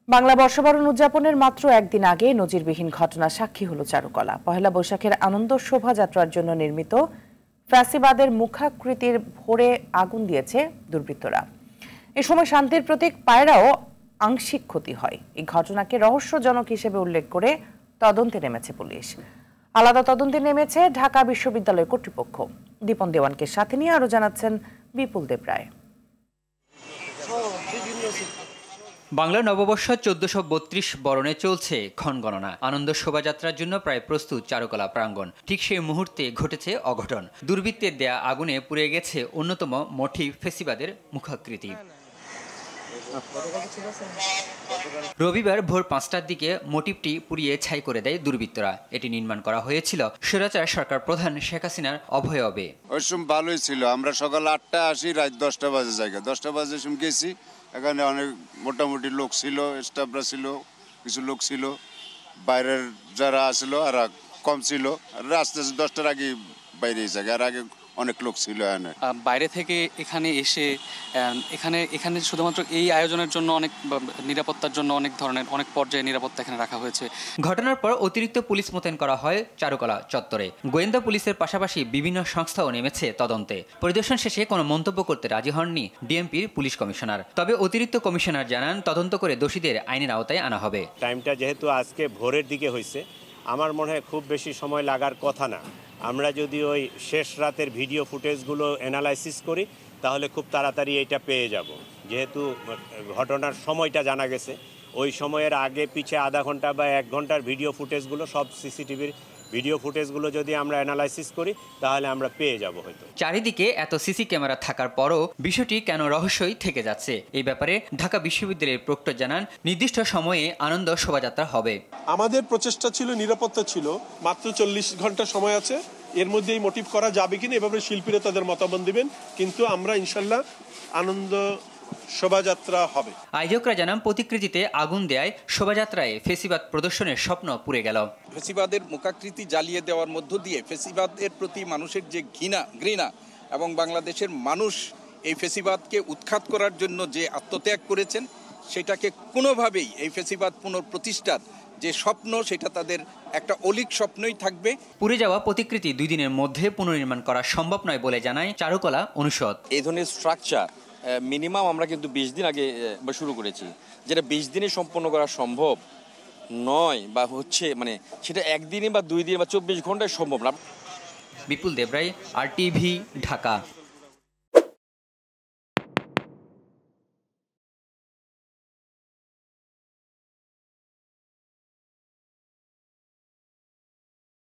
বাংলা বর্ষবরণ উদযাপনের মাত্র একদিন আগে নজিরবিহীন ঘটনা সাক্ষী হলো চারুকলা। পহেলা বৈশাখের আনন্দ শোভাযাত্রার জন্য নির্মিত ফ্যাসিবাদের মুখাকৃতির ভরে আগুন দিয়েছে দুর্বৃত্তরা। এ সময় শান্তির প্রতীক পায়রাও আংশিক ক্ষতি হয়। এই ঘটনাকে রহস্যজনক হিসেবে উল্লেখ করে তদন্তে নেমেছে পুলিশ। আলাদা তদন্তে নেমেছে ঢাকা বিশ্ববিদ্যালয় কর্তৃপক্ষ। দীপন দেওয়ানকে সাথে নিয়ে আরো জানাচ্ছেন বিপুল দেবরায়। বাংলা নববর্ষ 1432 বরণে চলছে ক্ষণগণনা। আনন্দ শোভাযাত্রার জন্য প্রায় প্রস্তুত চারুকলা প্রাঙ্গণ। ঠিক সেই মুহূর্তে ঘটেছে অঘটন। দুর্বৃত্তের দেয়া আগুনে পুড়ে গেছে অন্যতম মোটিভ ফেসিবাদের মুখাকৃতি। রবিবার ভোর 5টার দিকে মোটিভটি পুড়িয়ে ছাই করে দেয় দুর্বৃত্তরা। এটি নির্মাণ করা হয়েছিল স্বৈরাচার সরকার প্রধান শেখ হাসিনার অভয়বে। ওই সময় ভালোই ছিল। আমরা সকাল 8টায় আসি, রাত 10টা বাজে জায়গা 10টা বাজে সময় গেছি। এখানে অনেক মোটামুটি লোক ছিল, স্টাফরা ছিল, কিছু লোক ছিল, বাইরের যারা আসলো আর কম ছিল। আস্তে আস্তে 10টার আগে বাইরে জায়গা, আর আগে অনেক লোক ছিল। বাইরে থেকে এখানে এসে এখানে শুধুমাত্র এই আয়োজনের জন্য অনেক নিরাপত্তার জন্য অনেক পর্যায়ে নিরাপত্তা এখানে রাখা হয়েছে। ঘটনার পর অতিরিক্ত পুলিশ মোতায়েন করা হয় চারুকলা চত্বরে। গোয়েন্দা পুলিশের পাশাপাশি বিভিন্ন সংস্থাও নেমেছে তদন্তে। পরিদর্শন শেষে কোনো মন্তব্য করতে রাজি হননি ডিএমপির পুলিশ কমিশনার। তবে অতিরিক্ত কমিশনার জানান তদন্ত করে দোষীদের আইনের আওতায় আনা হবে। টাইমটা যেহেতু আজকে ভোরের দিকে হয়েছে, আমার মনে হয় খুব বেশি সময় লাগার কথা না। আমরা যদি ওই শেষ রাতের ভিডিও ফুটেজগুলো অ্যানালাইসিস করি তাহলে খুব তাড়াতাড়ি এটা পেয়ে যাব। যেহেতু ঘটনার সময়টা জানা গেছে, ওই সময়ের আগে পিছে আধা ঘন্টা বা 1 ঘন্টার ভিডিও ফুটেজগুলো, সব সিসিটিভির ভিডিও ফুটেজগুলো যদি আমরা অ্যানালাইসিস করি তাহলে আমরা পেয়ে যাব হয়তো। চারিদিকে এত সিসি ক্যামেরা থাকার পরও বিষয়টি কেন রহস্যই থেকে যাচ্ছে, এই ব্যাপারে ঢাকা বিশ্ববিদ্যালয়ের প্রক্টর জানান নির্দিষ্ট সময়ে আনন্দ শোভাযাত্রা হবে। আমাদের প্রচেষ্টা ছিল, নিরাপত্তা ছিল, মাত্র 40 ঘন্টা সময় আছে, এর মধ্যেই মোটিভ করা যাবে কিনা এভাবে শিল্পীরা তাদের মতামত দিবেন, কিন্তু আমরা ইনশাল্লাহ আনন্দ শোভাযাত্রা হবে। আয়োজকরা জানান প্রতিকৃতিতে আগুন দেয় শোভাযাত্রায় ফেসিবাদ প্রদর্শনের স্বপ্ন পুড়ে গেল। ফেসিবাদের মুখাকৃতি জ্বালিয়ে দেওয়ার মধ্য দিয়ে ফেসিবাদের প্রতি মানুষের যে ঘৃণা এবং বাংলাদেশের মানুষ এই ফেসিবাদকে উৎখাত করার জন্য যে আত্মত্যাগ করেছেন, সেটাকে কোনোভাবেই এই ফেসিবাদ পুনঃপ্রতিষ্ঠার যে স্বপ্ন, সেটা তাদের একটা অলীক স্বপ্নই থাকবে। পুড়ে যাওয়া প্রতিকৃতি 2 দিনের মধ্যে পুনর্নির্মাণ করা সম্ভব নয় বলে জানায় চারুকলা অনুষদ। এই ধরনের স্ট্রাকচার মিনিমাম আমরা কিন্তু 20 দিন আগে শুরু করেছি, যেটা 20 দিনে সম্পন্ন করা সম্ভব নয়, বা হচ্ছে সেটা 1 দিনে বা 2 দিনে বা 24 ঘন্টায় সম্ভব না। বিপুল দেবরায়, RTV, ঢাকা।